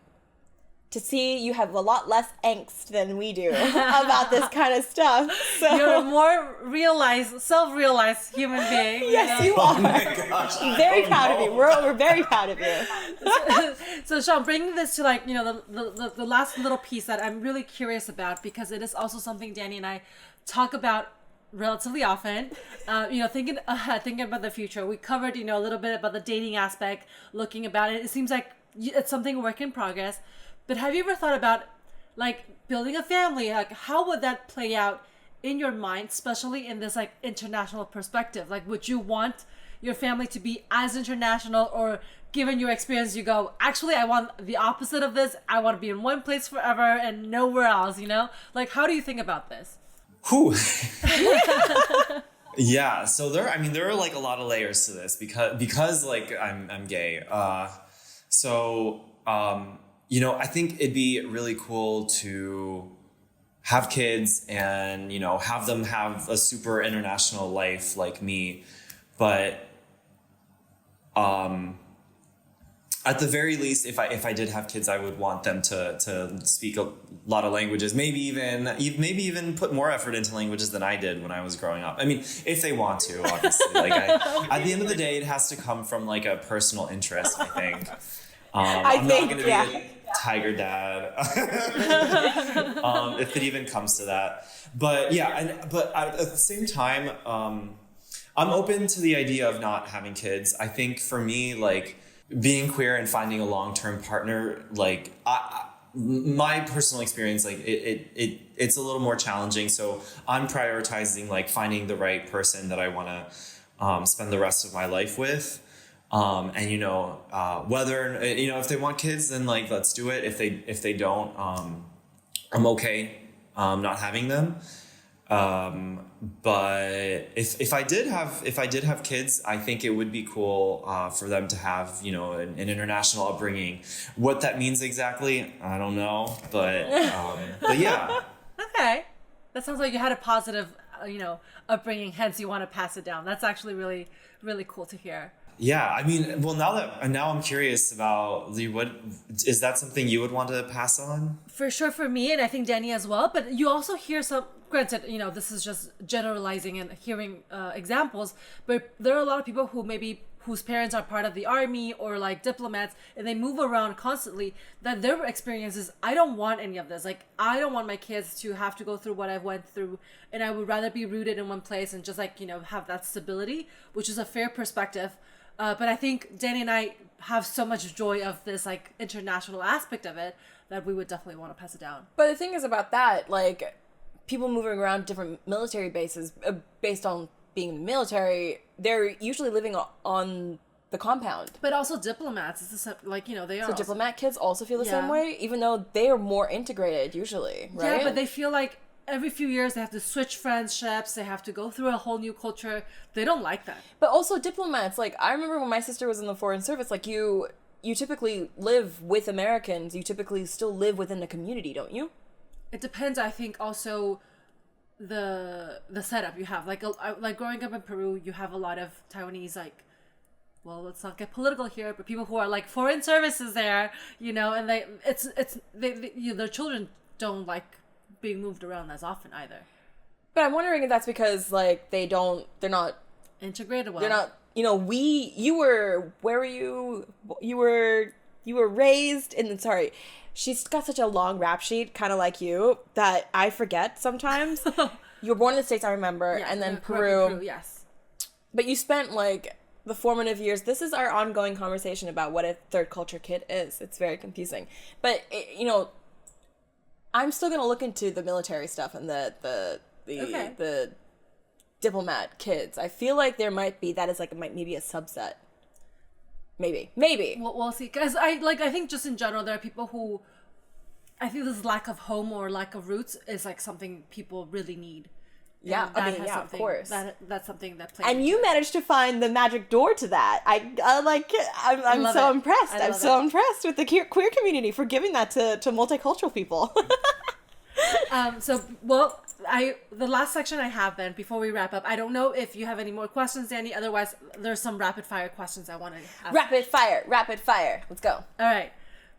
see you have a lot less angst than we do about this kind of stuff. So you're a more self-realized human being. Yes, you are. Oh my gosh, very proud of you. We're very proud of you. So Shawn, bringing this to like, the last little piece that I'm really curious about, because it is also something Dannie and I talk about relatively often, thinking about the future. We covered, a little bit about the dating aspect, looking about it. It seems like it's something work in progress. But have you ever thought about like building a family? Like, how would that play out in your mind, especially in this like international perspective? Like, would you want your family to be as international, or given your experience, you go, actually, I want the opposite of this. I want to be in one place forever and nowhere else, Like, how do you think about this? Whew. Yeah. So there are like a lot of layers to this because like I'm gay. I think it'd be really cool to have kids and, have them have a super international life like me. But at the very least, if I did have kids, I would want them to speak a lot of languages, maybe even put more effort into languages than I did when I was growing up. I mean, if they want to, obviously. Like at the end of the day, it has to come from like a personal interest, I think. I'm not going to be a tiger dad, if it even comes to that. But yeah, but at the same time, I'm open to the idea of not having kids. I think for me, like being queer and finding a long-term partner, like my personal experience, like it's a little more challenging. So I'm prioritizing like finding the right person that I want to spend the rest of my life with. And whether if they want kids, then like let's do it. If they don't, I'm okay not having them. But if I did have kids, I think it would be cool for them to have an international upbringing. What that means exactly, I don't know, but yeah. Okay, that sounds like you had a positive upbringing. Hence, you want to pass it down. That's actually really, really cool to hear. Yeah, I mean, well, now I'm curious about what is that something you would want to pass on? For sure, for me, and I think Danny as well. But you also hear some. Granted, this is just generalizing and hearing examples. But there are a lot of people whose parents are part of the army or like diplomats, and they move around constantly. That their experience is, I don't want any of this. Like, I don't want my kids to have to go through what I've went through, and I would rather be rooted in one place and just have that stability, which is a fair perspective. But I think Danny and I have so much joy of this like international aspect of it that we would definitely want to pass it down. But the thing is about that, like, people moving around different military bases based on being in the military, they're usually living on the compound. But also diplomats, it's they are. So diplomat kids also feel the same way, even though they are more integrated usually, right? Yeah, but they feel like every few years they have to switch friendships, they have to go through a whole new culture. They don't like that. But also diplomats, like, I remember when my sister was in the foreign service, like, you typically live with Americans, you typically still live within the community, don't you? It depends, I think, also the setup you have. Like growing up in Peru, you have a lot of Taiwanese, like, well, let's not get political here, but people who are like foreign services there, and their children don't like being moved around as often either. But I'm wondering if that's because like they're not integrated well. They're not, where were you? You were raised in sorry. She's got such a long rap sheet, kind of like you, that I forget sometimes. You were born in the States, I remember, yes, and then Peru. Yes. But you spent like the formative years. This is our ongoing conversation about what a third culture kid is. It's very confusing. But I'm still gonna look into the military stuff and the diplomat kids. I feel like there might be maybe a subset. Maybe. We'll see. Because I think just in general, there are people who, I think this lack of home or lack of roots is like something people really need. Yeah, of course. That's something that plays. And you managed to find the magic door to that. I'm so impressed. I'm so impressed with the queer community for giving that to multicultural people. The last section I have then, before we wrap up, I don't know if you have any more questions, Danny. Otherwise, there's some rapid fire questions I want to ask. Rapid fire. Let's go. All right.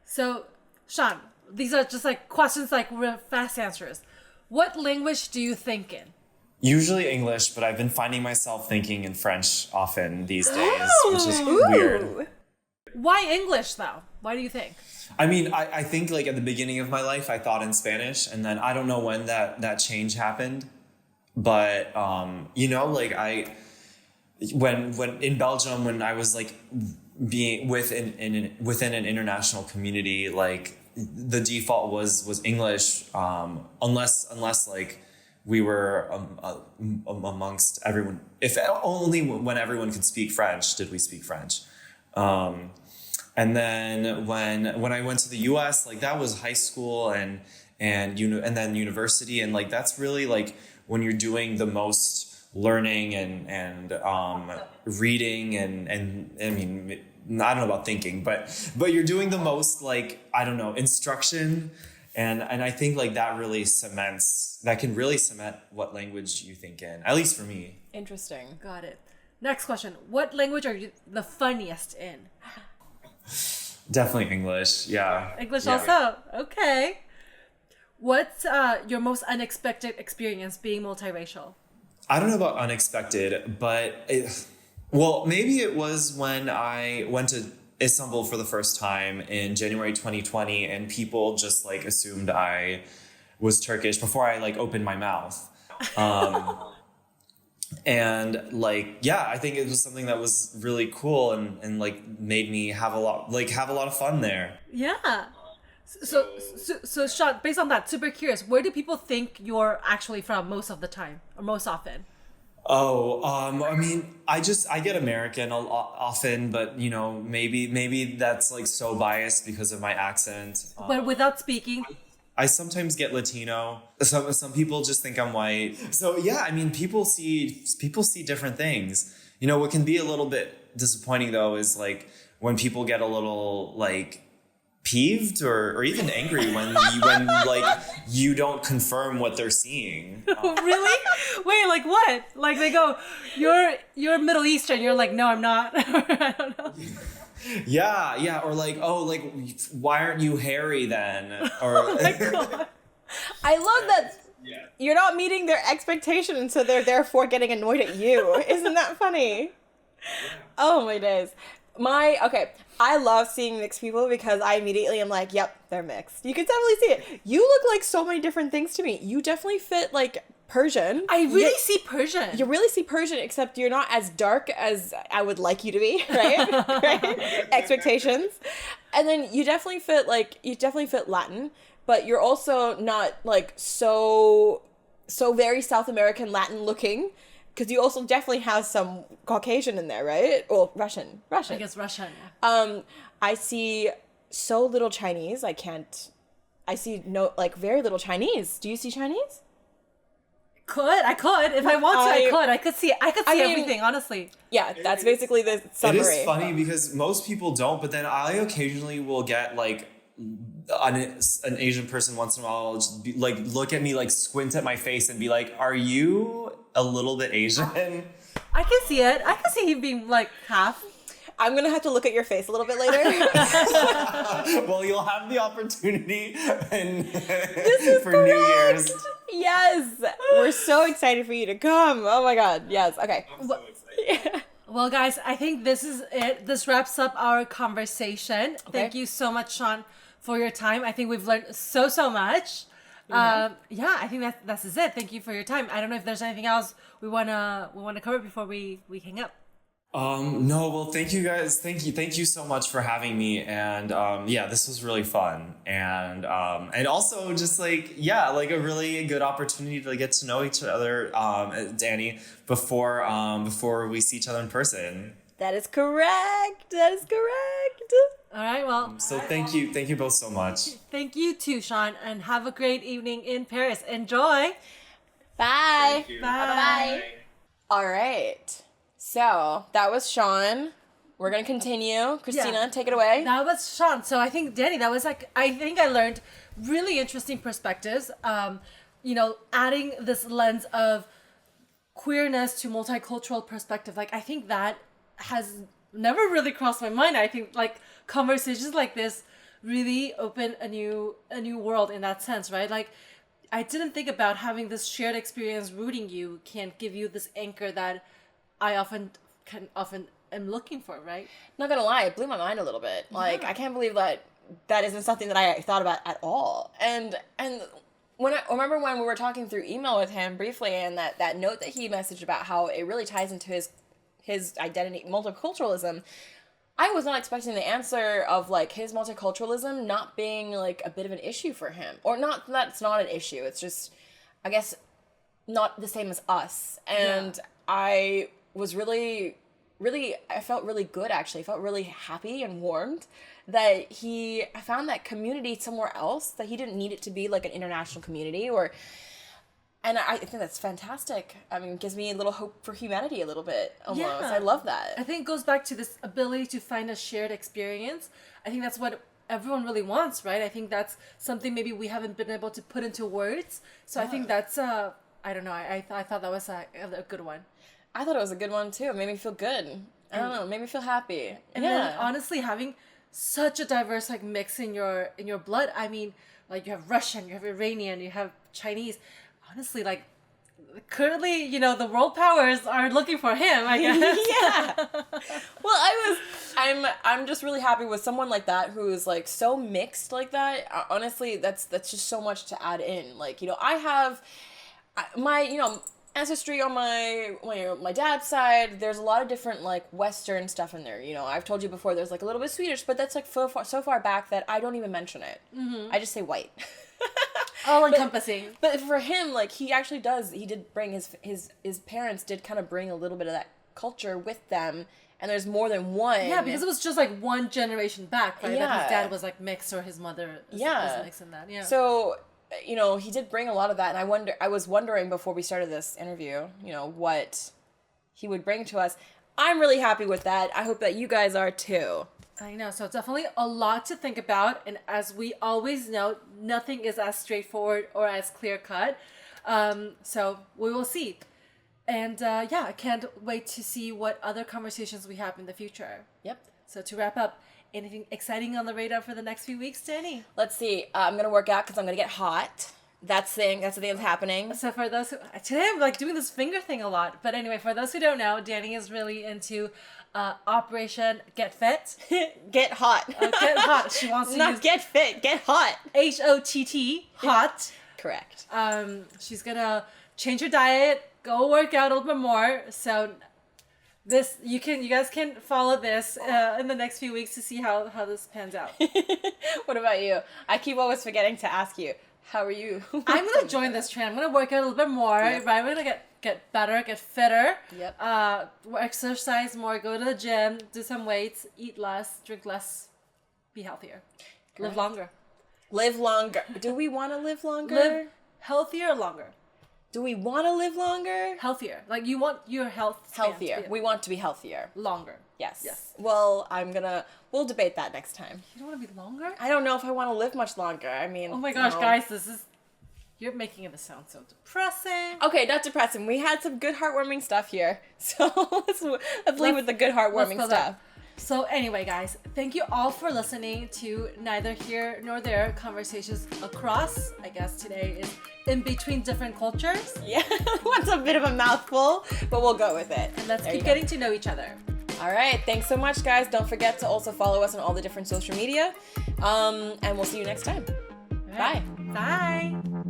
So, Shawn, these are just like questions, like real fast answers. What language do you think in? Usually English, but I've been finding myself thinking in French often these days, which is weird. Why English, though? Why do you think? I mean, I think like at the beginning of my life, I thought in Spanish, and then I don't know when that change happened, but when in Belgium, when I was like being within an international community, like the default was English, unless like we were amongst everyone. If only when everyone could speak French did we speak French. And then when I went to the U.S., like that was high school and then university, and like that's really like when you're doing the most learning and reading and I mean, I don't know about thinking, but you're doing the most like, I don't know, instruction, and I think like that can really cement what language you think in, at least for me. Interesting. Got it. Next question. What language are you the funniest in? Definitely English. Yeah. English also. Okay. What's your most unexpected experience being multiracial? I don't know about unexpected, but maybe it was when I went to Istanbul for the first time in January 2020, and people just like assumed I was Turkish before I like opened my mouth. And like, yeah, I think it was something that was really cool and like made me have a lot of fun there. Yeah. So Shawn, based on that, super curious, where do people think you're actually from most of the time or most often? I mean, I get American often, but maybe that's like so biased because of my accent. But without speaking, I sometimes get Latino. Some people just think I'm white. So yeah, I mean, people see different things. What can be a little bit disappointing though is like when people get a little like peeved or even angry when like you don't confirm what they're seeing. Really? Wait, like what? Like they go, you're Middle Eastern. You're like, no, I'm not. I don't know. Yeah, or like, oh, like why aren't you hairy then? Or Oh my God. I love that you're not meeting their expectations, so they're therefore getting annoyed at you. Isn't that funny? Oh my days. I love seeing mixed people because I immediately am like, yep, they're mixed. You can definitely see it. You look like so many different things to me. You definitely fit like Persian. I really see Persian. You really see Persian, except you're not as dark as I would like you to be, right? Right? Expectations. And then you definitely fit Latin, but you're also not like so very South American Latin looking. Because you also definitely have some Caucasian in there, right? Well, Russian. I guess Russian. I see so little Chinese. I see very little Chinese. Do you see Chinese? I could. If I want to, I could. I could see mean, everything, honestly. Yeah, that's basically the summary. It is funny because most people don't, but then I occasionally will get like an Asian person once in a while just be, like look at me, like squint at my face and be like, are you a little bit Asian? I can see it. I can see him being like half. I'm gonna have to look at your face a little bit later. Well, you'll have the opportunity for correct. New Year's. Yes, we're so excited for you to come. Oh my God, yes. Okay. I'm so excited. Well, guys, I think this is it. This wraps up our conversation. Okay. Thank you so much, Shawn, for your time. I think we've learned so much. I think that's it. Thank you for your time. I don't know if there's anything else we wanna cover before we hang up. No, well, thank you guys. Thank you so much for having me. And, this was really fun. And also just like a really good opportunity to get to know each other, Dannie, before we see each other in person. That is correct. All right, well. So thank you both so much. Thank you too, Shawn, and have a great evening in Paris. Enjoy. Bye. Bye. All right. So that was Shawn. We're gonna continue. Christina, take it away. That was Shawn. So I think, Dannie, I think I learned really interesting perspectives. Adding this lens of queerness to multicultural perspective. Like, I think that has never really crossed my mind. I think like conversations like this really open a new world in that sense, right? Like, I didn't think about having this shared experience rooting you can give you this anchor that I often am looking for, right? Not gonna lie, it blew my mind a little bit. Like, I can't believe that isn't something that I thought about at all. And when I remember when we were talking through email with him briefly, and that note that he messaged about how it really ties into his identity, multiculturalism, I was not expecting the answer of like his multiculturalism not being like a bit of an issue for him. Or not that it's not an issue, it's just, I guess, not the same as us. And I was I felt really good, actually. I felt really happy and warmed that I found that community somewhere else, that he didn't need it to be like an international community and I think that's fantastic. I mean, it gives me a little hope for humanity a little bit, almost. Yeah. I love that. I think it goes back to this ability to find a shared experience. I think that's what everyone really wants, right? I think that's something maybe we haven't been able to put into words. So I think that's, I don't know, I thought that was a good one. I thought it was a good one, too. It made me feel good. I don't know, it made me feel happy. And then, honestly, having such a diverse, like, mix in your blood. I mean, like, you have Russian, you have Iranian, you have Chinese. Honestly, like, currently, the world powers are looking for him, I guess. Yeah. Well, I'm just really happy with someone like that who is like so mixed like that. Honestly, that's just so much to add in. Like, I have my, ancestry on my dad's side. There's a lot of different like Western stuff in there. I've told you before, there's like a little bit Swedish, but that's like so far back that I don't even mention it. Mm-hmm. I just say white. All encompassing. But for him, like, he actually does. He did bring his parents did kind of bring a little bit of that culture with them, and there's more than one. Yeah, because it was just like one generation back, right? Yeah. That his dad was like mixed or his mother was mixed in that. Yeah. So, you know, he did bring a lot of that, and I was wondering before we started this interview, you know, what he would bring to us. I'm really happy with that. I hope that you guys are too. I know, so definitely a lot to think about, and as we always know, nothing is as straightforward or as clear cut. So we will see. And yeah, I can't wait to see what other conversations we have in the future. Yep. So to wrap up, anything exciting on the radar for the next few weeks, Danny? Let's see. I'm gonna work out because I'm gonna get hot. That's the thing that's happening. So for those who, today I'm like doing this finger thing a lot, but anyway, for those who don't know, Danny is really into Operation Get Fit. Get hot. Get hot. She wants to not use get fit. Get hot. HOTT, hot. Correct. She's gonna change her diet, go work out a little bit more. So this you guys can follow this in the next few weeks to see how this pans out. What about you? I keep always forgetting to ask you. How are you? I'm gonna join this trend. I'm gonna work out a little bit more. Yep. Right, we're gonna get better, get fitter. Yep. Exercise more, go to the gym, do some weights, eat less, drink less, be healthier, live longer. Live longer. Do we want to live longer? Live healthier or longer? Do we want to live longer? Healthier. Like you want your health span to Healthier. be We want to be healthier. longer. Yes. Yes. Well, we'll debate that next time. You don't want to be longer? I don't know if I want to live much longer. I mean, Oh my gosh, no. guys, you're making it sound so depressing. Okay, not depressing. We had some good heartwarming stuff here. So let's leave with the good heartwarming Let's go stuff. there. So anyway, guys, thank you all for listening to Neither Here Nor There conversations across, I guess today is in between different cultures. Yeah, that's a bit of a mouthful, but we'll go with it. And let's There keep you go. getting to know each other. All right, thanks so much, guys. Don't forget to also follow us on all the different social media. And we'll see you next time. All right. Bye. Bye.